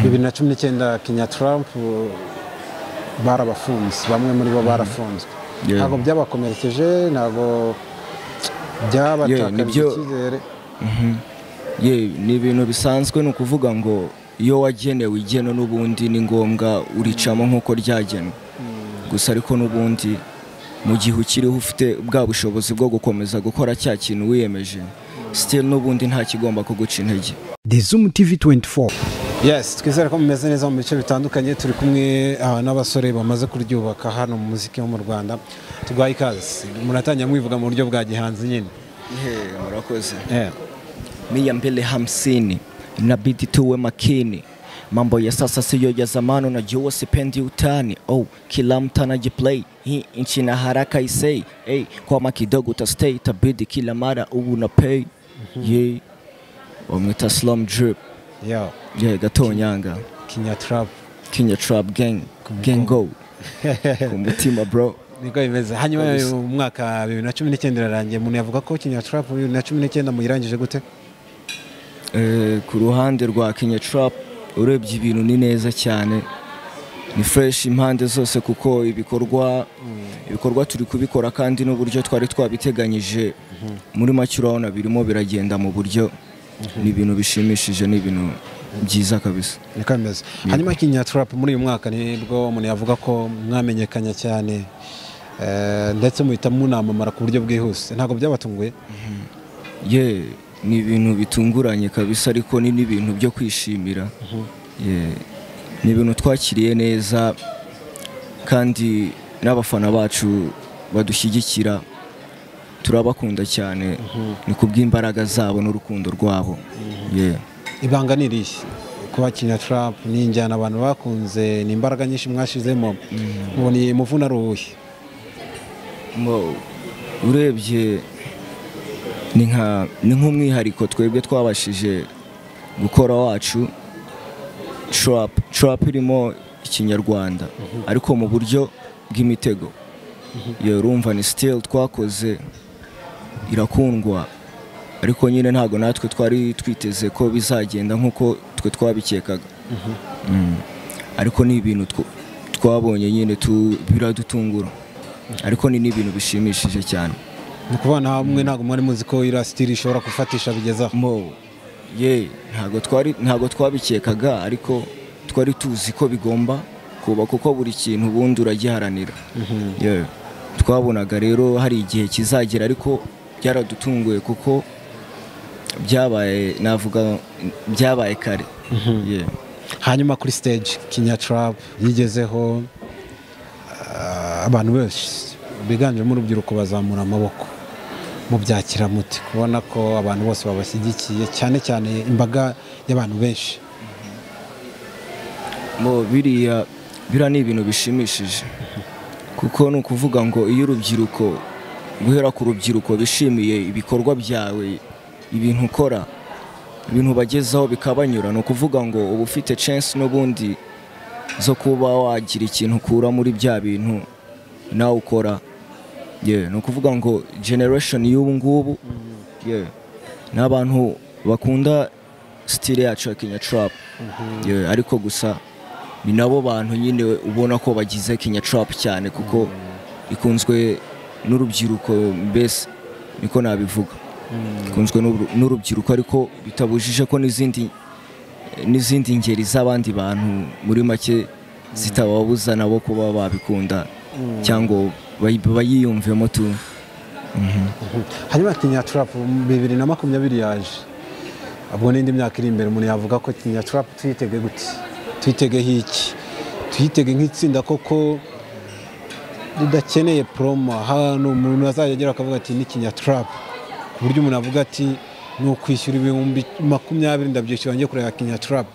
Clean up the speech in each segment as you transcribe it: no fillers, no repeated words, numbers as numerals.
2019 Kinya Trapp barabafunze, bamwe muri bo barafunzwe. Ntabwo byabakomerekeje, ntabwo byabatakaje icyizere. Ni ibintu bisanzwe, ni ukuvuga ngo iyo wagenewe igeno n'ubundi ni ngombwa uricamo nk'uko ryagenwe. Gusa ariko n'ubundi mu gihe ukiriho ufite bwa bushobozi bwo gukomeza gukora cya kintu wiyemeje, still n'ubundi nta kigomba kuguca intege. ZOOM TV24. Yes, twizere ko mumeze neza mu bice bitandukanye. Turi kumwe n'abasore bamaze kuryubaka hano mu muziki wo mu Rwanda. Tugwaye ikaze, muratanya mwivuga mu buryo bwa gihanzi nyine. Murakoze. Mia mbele 50 inabidi tuwe makini, mambo ya sasa siyo ya zamani, najua sipendi utani. Kila mtu anajiplay, hii nchi na haraka isei. Kwa kidogo utastay, itabidi kila mara una pay. Wamwita slum drip. Gatonyanga. Kinya Trapp gang go. Kumutima bro. Niko imeze. Hanyuma umwaka 2019 rarangiye, umuntu yavuga ko Kinya Trapp 2019 muyirangije gute? Ku ruhande rwa Kinya Trapp urebye ibintu ni neza cyane, ni fresh impande zose, kuko ibikorwa turi kubikora kandi n'uburyo twari twabiteganyije muri make urabona birimo biragenda mu buryo ni ibintu bishimishije, ni ibintu byiza kabisa. Niko imeze. Hanyuma Kinya Trapp muri uyu mwaka nibwo umuntu yavuga ko mwamenyekanye cyane, ndetse muhita munamamara ku buryo bwihuse. Ntabwo byabatunguye? Ni ibintu bitunguranye kabisa, ariko ni n'ibintu byo kwishimira. Ni ibintu twakiriye neza, kandi n'abafana bacu badushyigikira turabakunda cyane, ni kubw'imbaraga zabo n'urukundo rwabo. Ibanga ni irihe kuba Kinya Trapp? Ni injyana abantu bakunze, ni imbaraga nyinshi mwashizemo, mubona muvuna ruhuye? Urebye ni nk'umwihariko twebwe twabashije gukora wacu. Trapp irimo ikinyarwanda ariko mu buryo bw'imitego. Urumva ni still twakoze irakundwa, ariko nyine ntago natwe twari twiteze ko bizagenda nk'uko twe twabikekaga. Ariko ni ibintu twabonye nyine biradutungura, ariko ni n'ibintu bishimishije cyane. Nukubana hamwe ntago mwari muzi ko ira style ishobora kufatisha bigezaho. Ntago twabikekaga, ariko twari tuzi ko bigomba kuba, kuko buri kintu ubundi uragiharanira. Twabonaga rero hari igihe kizagera, ariko byaradutunguye kuko byabaye kare. Hanyuma kuri stage Kinya Trapp yigezeho, abantu benshi biganjemo urubyiruko bazamura amaboko. Mubyakira muti kubona ko abantu bose babashyigikiye, cyane cyane imbaga y'abantu benshi? Biriya ni ibintu bishimishije, kuko ni ukuvuga ngo iyo urubyiruko, guhera ku rubyiruko bishimiye ibikorwa byawe, ibintu ukora, ibintu bagezaho bikabanyura, ni ukuvuga ngo uba ufite chance n'ubundi zo kuba wagira ikintu ukura muri bya bintu nawe ukora. Ni ukuvuga ngo generation y'ubu ngubu ni abantu bakunda style yacu ya Kinya Trapp. Ariko gusa ni nabo bantu nyine ubona ko bagize Kinya Trapp cyane, kuko ikunzwe n'urubyiruko, mbese niko nabivuga. Ikunzwe n'urubyiruko, ariko bitabujije ko n'izindi ngeri z'abandi bantu muri make zitababuza nabo kuba babikunda cyangwa bayiyumvemo tu. Hanyuma Kinya Trapp 2020 yaje, abwo n'indi myaka iri imbere, umuntu yavuga ko Kinya Trapp tuyitege gute? Tuyitege hiki? Tuyitege nk'itsinda koko ridakeneye promo, hano umuntu azajya akavuga ati ni Kinya Trapp, ku buryo umuntu avuga ati no kwishyura ibihumbi 20 ndabyishyura ngiye kureba Kinya Trapp?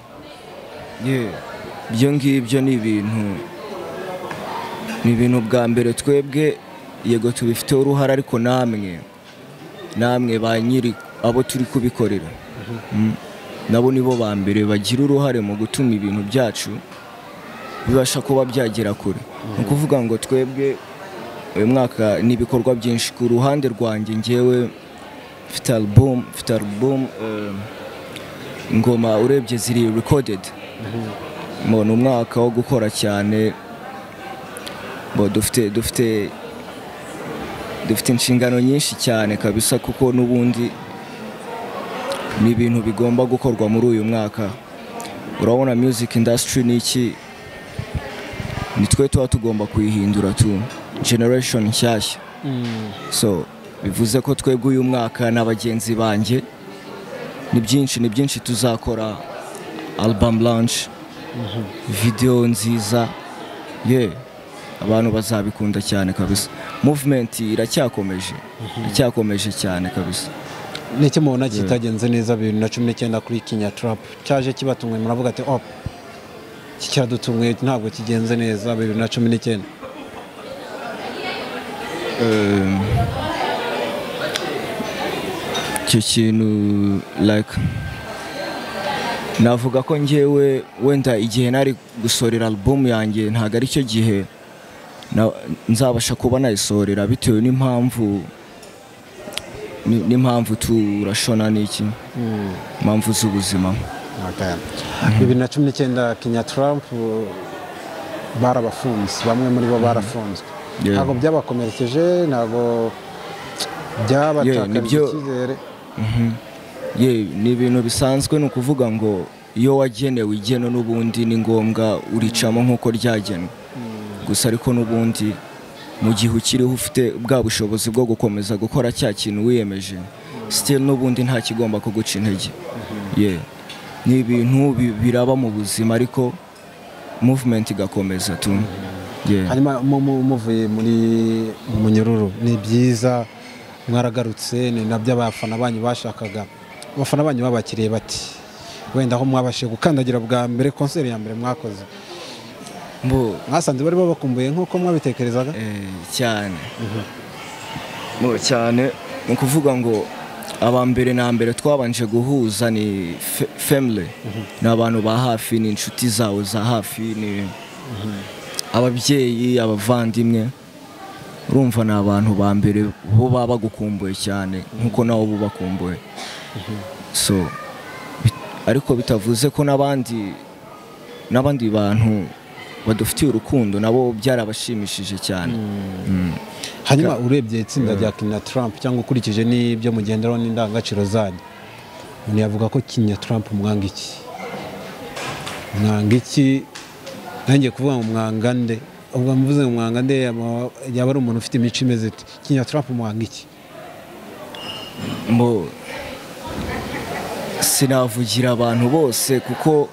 Byo ngibyo ni ibintu bwa mbere twebwe yego tubifiteho uruhare, ariko namwe ba nyiri abo turi kubikorera, nabo nibo ba mbere bagira uruhare mu gutuma ibintu byacu bibasha kuba byagera kure. Ni ukuvuga ngo twebwe uyu mwaka ni ibikorwa byinshi. Ku ruhande rwanjye ngewe mfite album ingoma urebye ziri recorded ni umwaka wo gukora cyane dufite inshingano nyinshi cyane kabisa kuko n'ubundi ni ibintu bigomba gukorwa muri uyu mwaka. Urabona music industry niki ni twe tuba tugomba kuyihindura tu generation nshyashya. So bivuze ko twebwe uyu mwaka n'abagenzi banjye ni byinshi tuzakora, album launch, video nziza, abantu bazabikunda cyane kabisa. Movement iracyakomeje cyane kabisa. Niki mubona kitagenze neza 2019 kuri Kinya Trapp cyaje kibatumwe muravuga ati iki cyadutumwe ntabwo kigenze neza 2019? Icyo kintu like navuga ko njyewe wenda igihe nari gusorera album yanjye ntago ari cyo gihe nzabasha kuba nayisorera bitewe n'impamvu turashona n'iki impamvu z'ubuzima. 2019 Kinya Trapp barabafunze, bamwe muri bo barafunzwe. Ntabwo byabakomerekeje, ntabwo byabatakariza icyizere. Ni ibintu bisanzwe, ni ukuvuga ngo iyo wagenewe igeno n'ubundi ni ngombwa uricamo nk'uko ryagenwe. Gusa ariko n'ubundi mu gihe ukiriho ufite bwa bushobozi bwo gukomeza gukora cya kintu wiyemeje, still n'ubundi nta kigomba kuguca intege. Ni ibintu biraba mu buzima ariko movement igakomeza tu. Hanyuma muvuye muri munyururu ni byiza mwaragarutse, ni nabyo abafana banyu bashakaga. Abafana banyu babakiriye bati wenda aho mwabashe gukandagira bwa mbere concert ya mbere mwakoze mwasanze bari babakumbuye nk'uko mwabitekerezaga? Cyane cyane, ni ukuvuga ngo abambere na mbere twabanje guhuza ni family, ni abantu ba hafi, ni inshuti zawe za hafi, ni ababyeyi, abavandimwe. Urumva ni abantu ba mbere bo baba bagukumbuye cyane nk'uko nawe bubakumbuye. So ariko bitavuze ko n'abandi bantu badufitiye urukundo nabo byarabashimishije cyane. Hanyuma urebye itsinda rya Kinya Trapp cyangwa ukurikije n'ibyo mugenderaho n'indangagaciro zanyu, umuntu yavuga ko Kinya Trapp mwanga iki? Nanjye kuvuga ngo mwanga nde? Ubwo mvuze ngo mwanga nde yaba ari umuntu ufite imico imeze ite? Kinya Trapp mwanga iki? Sinavugira abantu bose kuko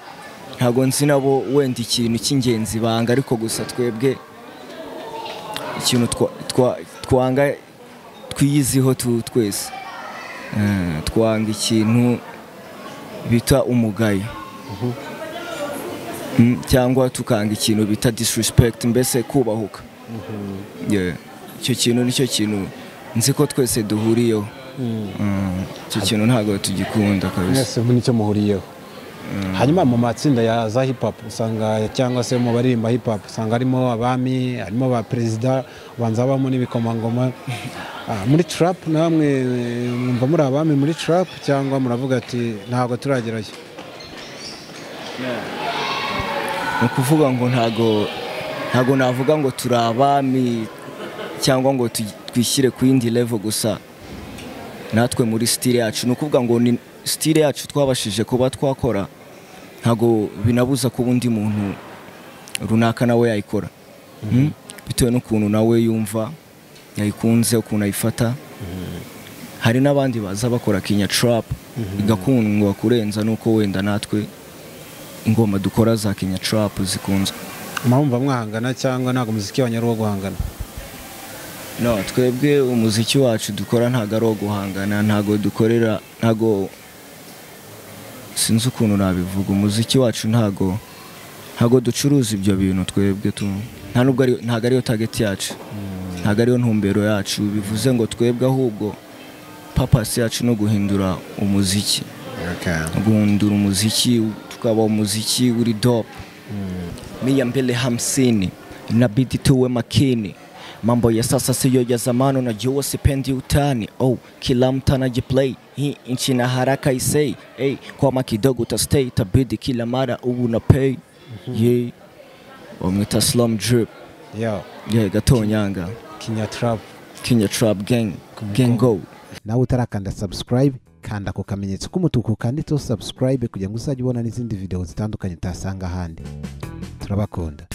ntago nzi nabo wenda ikintu cy'ingenzi banga, ariko gusa twebwe ikintu twanga twiyiziho twese, twanga ikintu bita umugayo, cyangwa tukanga ikintu bita disrespect, mbese kubahuka. Icyo kintu nicyo kintu nzi ko twese duhuriyeho. Icyo kintu ntago tugikunda kabisa. Mwese nicyo muhuriyeho. Hanyuma mu matsinda ya za hip hop usanga cyangwa se mu baririmba hip hop usanga harimo abami, harimo ba president, banza bamo n'ibikomangoma. Muri Trapp namwe mwumva muri abami muri Trapp cyangwa muravuga ati ntago turagerayo? Ni ukuvuga ngo ntago navuga ngo turi abami cyangwa ngo twishyire ku yindi level, gusa natwe muri style yacu, ni ukuvuga ngo ni style yacu twabashije kuba twakora, ntago binabuza ko undi muntu runaka nawe yayikora bitewe n'ukuntu nawe yumva yayikunze, ukuntu ayifata. Hari n'abandi baza bakora Kinya Trapp igakundwa kurenza nuko wenda natwe ingoma dukora za Kinya Trapp zikunzwe. Mwumva mwahangana cyangwa ntago muziki wanyu ari wo guhangana? No, twebwe umuziki wacu dukora ntago ari wo guhangana, ntago sinzi ukuntu nabivuga. Umuziki wacu ntago ducuruza ibyo bintu twebwe ntago ariyo target yacu, ntago ariyo ntumbero yacu. Bivuze ngo twebwe ahubwo purpose yacu no guhindura umuziki, guhindura umuziki tukaba umuziki uri dope. Mia mbele 50 inabidi tuwe makini Mambo ya sasa siyo ya zamani, najua sipendi utani. Oh, kila mtu anajiplay, hii nchi na haraka isei. Hey, kwa kidogo utastay, tabidi kila mara una pay. Yeah, wamwita slum drip. Yeah, gatonyanga. Kinya Trapp gang go. nawe utarakanda subscribe kanda ku kamenyetso k'umutuku kanditseho subscribe kugira ngo uzajye ubona n'izindi video zitandukanye utasanga ahandi. Turabakunda.